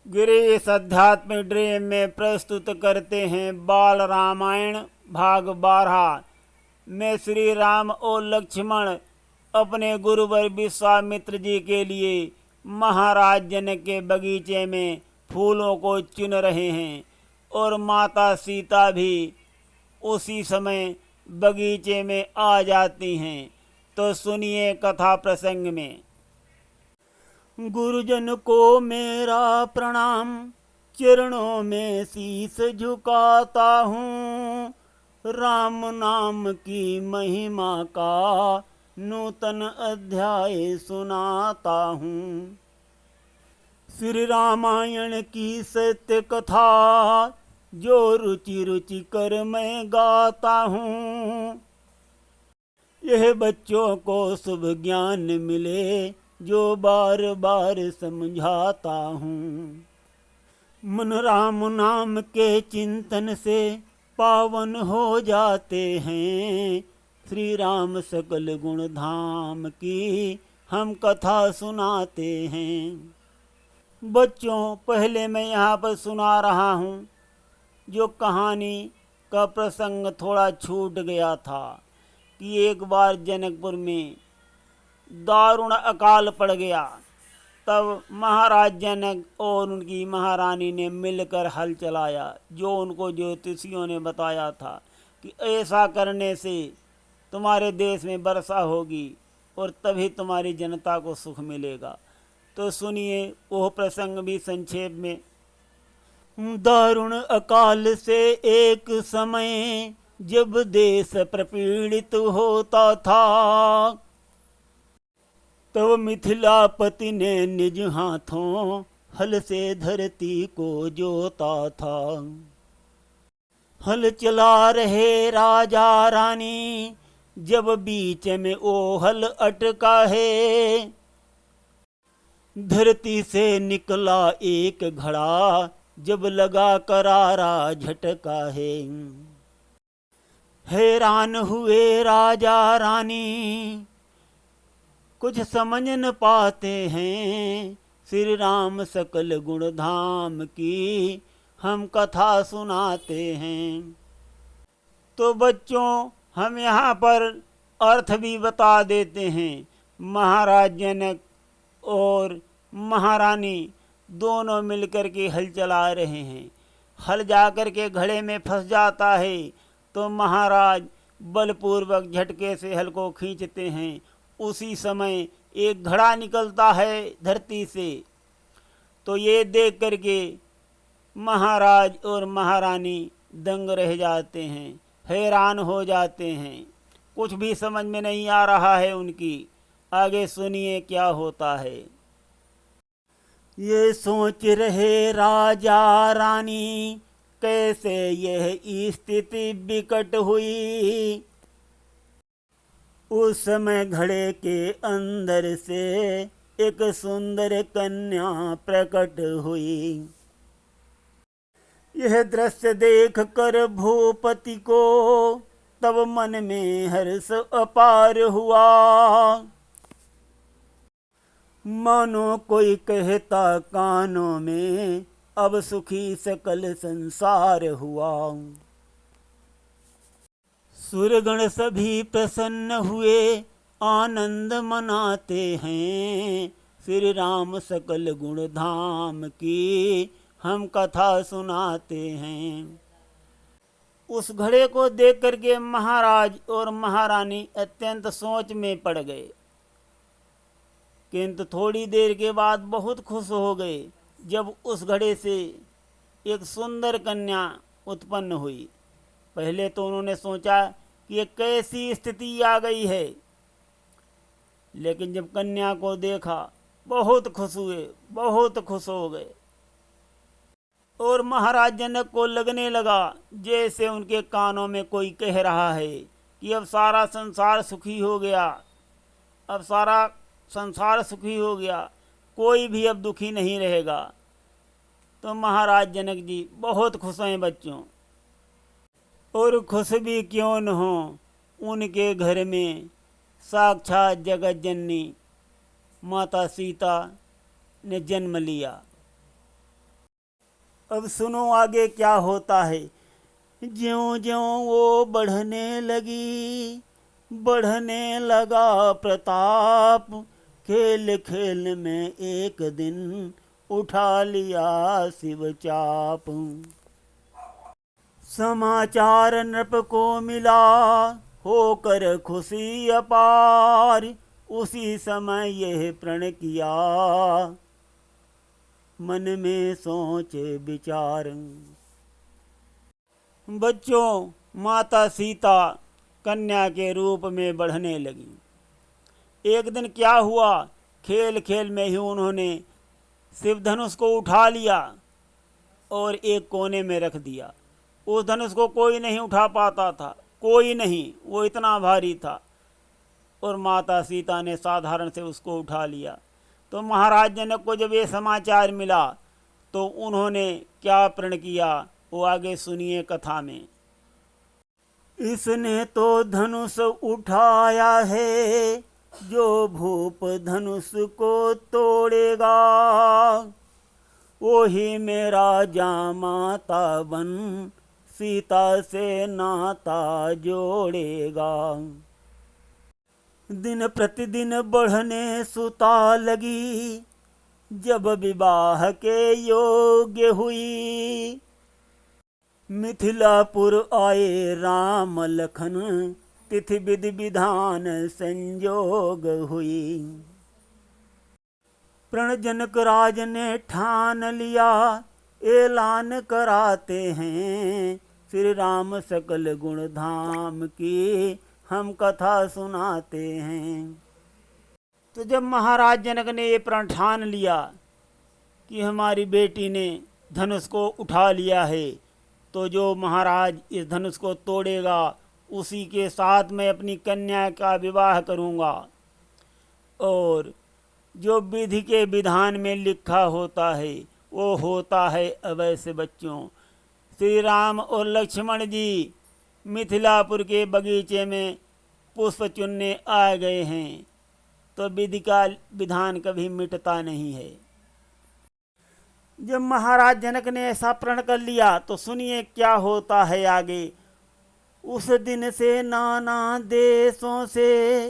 गिरीश अध्यात्म ड्रीम में प्रस्तुत करते हैं बाल रामायण भाग 12 में श्री राम और लक्ष्मण अपने गुरुवर विश्वामित्र जी के लिए महाराज जनक के बगीचे में फूलों को चुन रहे हैं और माता सीता भी उसी समय बगीचे में आ जाती हैं। तो सुनिए कथा प्रसंग में। गुरुजन को मेरा प्रणाम, चरणों में शीस झुकाता हूँ। राम नाम की महिमा का नूतन अध्याय सुनाता हूँ। श्री रामायण की सत्य कथा जो रुचि रुचि कर मैं गाता हूँ। यह बच्चों को शुभ ज्ञान मिले जो बार बार समझाता हूँ। मन राम नाम के चिंतन से पावन हो जाते हैं। श्री राम सकल गुण धाम की हम कथा सुनाते हैं। बच्चों, पहले मैं यहाँ पर सुना रहा हूँ जो कहानी का प्रसंग थोड़ा छूट गया था कि एक बार जनकपुर में दारुण अकाल पड़ गया। तब महाराज जनक और उनकी महारानी ने मिलकर हल चलाया, जो उनको ज्योतिषियों ने बताया था कि ऐसा करने से तुम्हारे देश में वर्षा होगी और तभी तुम्हारी जनता को सुख मिलेगा। तो सुनिए वो प्रसंग भी संक्षेप में। दारुण अकाल से एक समय जब देश प्रपीड़ित होता था, तब मिथिलापति ने निज हाथों हल से धरती को जोता था। हल चला रहे राजा रानी, जब बीच में ओ हल अटका है। धरती से निकला एक घड़ा, जब लगा करारा झटका है। हैरान हुए राजा रानी, कुछ समझ न पाते हैं। श्री राम सकल गुण धाम की हम कथा सुनाते हैं। तो बच्चों, हम यहाँ पर अर्थ भी बता देते हैं। महाराज जनक और महारानी दोनों मिलकर के हल चला रहे हैं। हल जाकर के घड़े में फंस जाता है तो महाराज बलपूर्वक झटके से हल को खींचते हैं। उसी समय एक घड़ा निकलता है धरती से। तो ये देख करके महाराज और महारानी दंग रह जाते हैं, हैरान हो जाते हैं। कुछ भी समझ में नहीं आ रहा है उनकी। आगे सुनिए क्या होता है। ये सोच रहे राजा रानी, कैसे यह स्थिति विकट हुई। उस समय घड़े के अंदर से एक सुंदर कन्या प्रकट हुई। यह दृश्य देख कर भूपति को तब मन में हर्ष अपार हुआ। मानो कोई कहता कानों में, अब सुखी सकल संसार हुआ। सुरगण सभी प्रसन्न हुए, आनंद मनाते हैं। श्री राम सकल गुण धाम की हम कथा सुनाते हैं। उस घड़े को देख करके महाराज और महारानी अत्यंत सोच में पड़ गए, किंतु थोड़ी देर के बाद बहुत खुश हो गए जब उस घड़े से एक सुंदर कन्या उत्पन्न हुई। पहले तो उन्होंने सोचा कि ये कैसी स्थिति आ गई है, लेकिन जब कन्या को देखा बहुत खुश हुए, बहुत खुश हो गए। और महाराज जनक को लगने लगा जैसे उनके कानों में कोई कह रहा है कि अब सारा संसार सुखी हो गया, अब सारा संसार सुखी हो गया, कोई भी अब दुखी नहीं रहेगा। तो महाराज जनक जी बहुत खुश हैं बच्चों। और खुश भी क्यों न हो, उनके घर में साक्षात जगत जननी माता सीता ने जन्म लिया। अब सुनो आगे क्या होता है। ज्यों ज्यों वो बढ़ने लगी, बढ़ने लगा प्रताप, खेल खेल में एक दिन उठा लिया शिव चाप। समाचार नृप को मिला, होकर खुशी अपार, उसी समय यह प्रण किया, मन में सोचे विचार। बच्चों, माता सीता कन्या के रूप में बढ़ने लगी। एक दिन क्या हुआ, खेल खेल में ही उन्होंने शिव धनुष को उठा लिया और एक कोने में रख दिया। उस धनुष को कोई नहीं उठा पाता था, कोई नहीं, वो इतना भारी था। और माता सीता ने साधारण से उसको उठा लिया। तो महाराज जनक को जब ये समाचार मिला तो उन्होंने क्या प्रण किया, वो आगे सुनिए कथा में। इसने तो धनुष उठाया है, जो भूप धनुष को तोड़ेगा, वही मेरा जामाता बन सीता से नाता जोड़ेगा। दिन प्रतिदिन बढ़ने सुता लगी, जब विवाह के योग्य हुई, मिथिलापुर आए राम लखन, तिथि विधि विधान संयोग हुई। प्रण जनक राज ने ठान लिया, ऐलान कराते हैं, श्री राम सकल गुण धाम की हम कथा सुनाते हैं। तो जब महाराज जनक ने ये प्रण ठान लिया कि हमारी बेटी ने धनुष को उठा लिया है, तो जो महाराज इस धनुष को तोड़ेगा उसी के साथ मैं अपनी कन्या का विवाह करूंगा। और जो विधि के विधान में लिखा होता है वो होता है अवश्य। बच्चों, श्री राम और लक्ष्मण जी मिथिलापुर के बगीचे में पुष्प चुनने आ गए हैं, तो विधि का विधान कभी मिटता नहीं है। जब महाराज जनक ने ऐसा प्रण कर लिया तो सुनिए क्या होता है आगे। उस दिन से नाना देशों से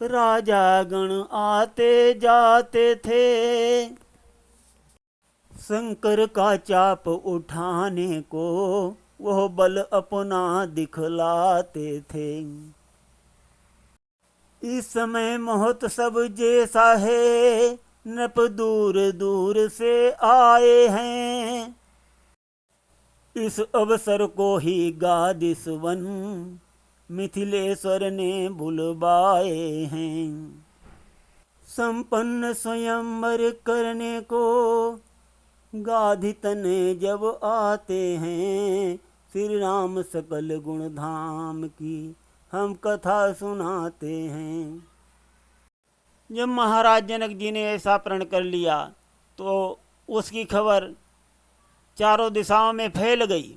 राजा गण आते जाते थे, शंकर का चाप उठाने को वह बल अपना दिखलाते थे। इस समय महोत्सव जैसा है, नृप दूर दूर से आए हैं, इस अवसर को ही गादिस वन मिथिलेश्वर ने बुलवाए हैं। संपन्न स्वयंवर करने को गाधितन जब आते हैं, श्री राम सकल गुण धाम की हम कथा सुनाते हैं। जब महाराज जनक जी ने ऐसा प्रण कर लिया तो उसकी खबर चारों दिशाओं में फैल गई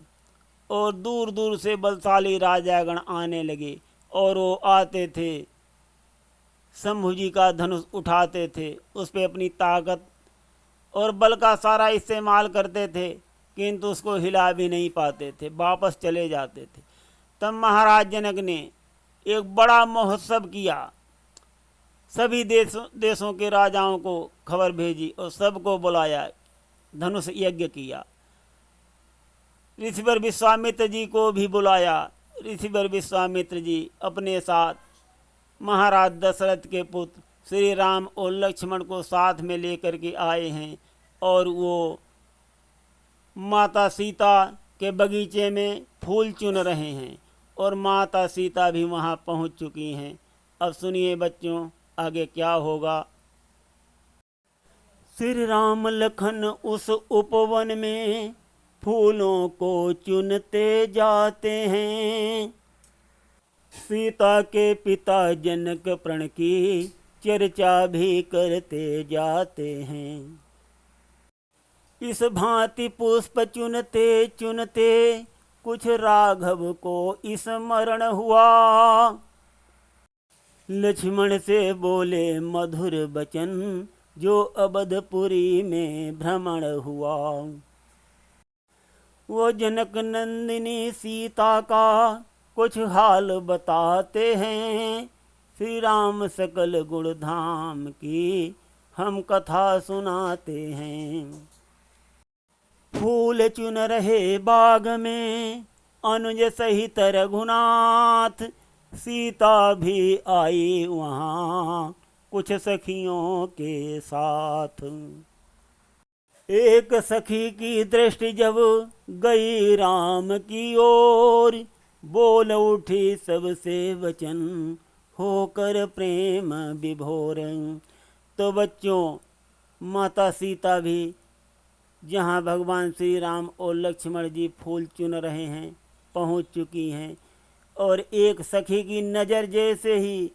और दूर दूर से बलशाली राजागण आने लगे और वो आते थे, शंभु जी का धनुष उठाते थे, उस पर अपनी ताकत और बल का सारा इस्तेमाल करते थे, किंतु उसको हिला भी नहीं पाते थे, वापस चले जाते थे। तब महाराज जनक ने एक बड़ा महोत्सव किया, सभी देशों के राजाओं को खबर भेजी और सबको बुलाया, धनुष यज्ञ किया। ऋषिवर विश्वामित्र जी को भी बुलाया। ऋषिवर विश्वामित्र जी अपने साथ महाराज दशरथ के पुत्र श्री राम और लक्ष्मण को साथ में लेकर के आए हैं और वो माता सीता के बगीचे में फूल चुन रहे हैं और माता सीता भी वहाँ पहुँच चुकी हैं। अब सुनिए बच्चों आगे क्या होगा। श्री राम लखन उस उपवन में फूलों को चुनते जाते हैं, सीता के पिता जनक प्रण की चर्चा भी करते जाते हैं। इस भांति पुष्प चुनते चुनते कुछ राघव को स्मरण हुआ, लक्ष्मण से बोले मधुर वचन जो अवधपुरी में भ्रमण हुआ। वो जनक नंदिनी सीता का कुछ हाल बताते हैं। श्री राम सकल गुण धाम की हम कथा सुनाते हैं। फूल चुन रहे बाग में अनुज सहित रघुनाथ, सीता भी आई वहाँ कुछ सखियों के साथ। एक सखी की दृष्टि जब गई राम की ओर, बोल उठी सबसे वचन होकर प्रेम विभोर। तो बच्चों, माता सीता भी जहाँ भगवान श्री राम और लक्ष्मण जी फूल चुन रहे हैं पहुँच चुकी हैं, और एक सखी की नज़र जैसे ही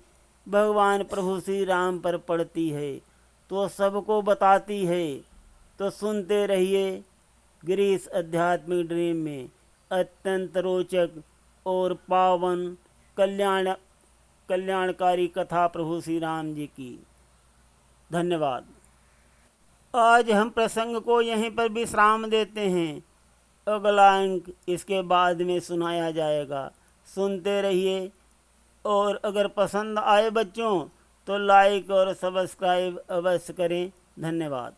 भगवान प्रभु श्री राम पर पड़ती है तो सबको बताती है। तो सुनते रहिए गिरीश आध्यात्मिक ड्रीम में अत्यंत रोचक और पावन कल्याणकारी कथा प्रभु श्री राम जी की। धन्यवाद। आज हम प्रसंग को यहीं पर विश्राम देते हैं। अगला अंक इसके बाद में सुनाया जाएगा। सुनते रहिए, और अगर पसंद आए बच्चों तो लाइक और सब्सक्राइब अवश्य करें। धन्यवाद।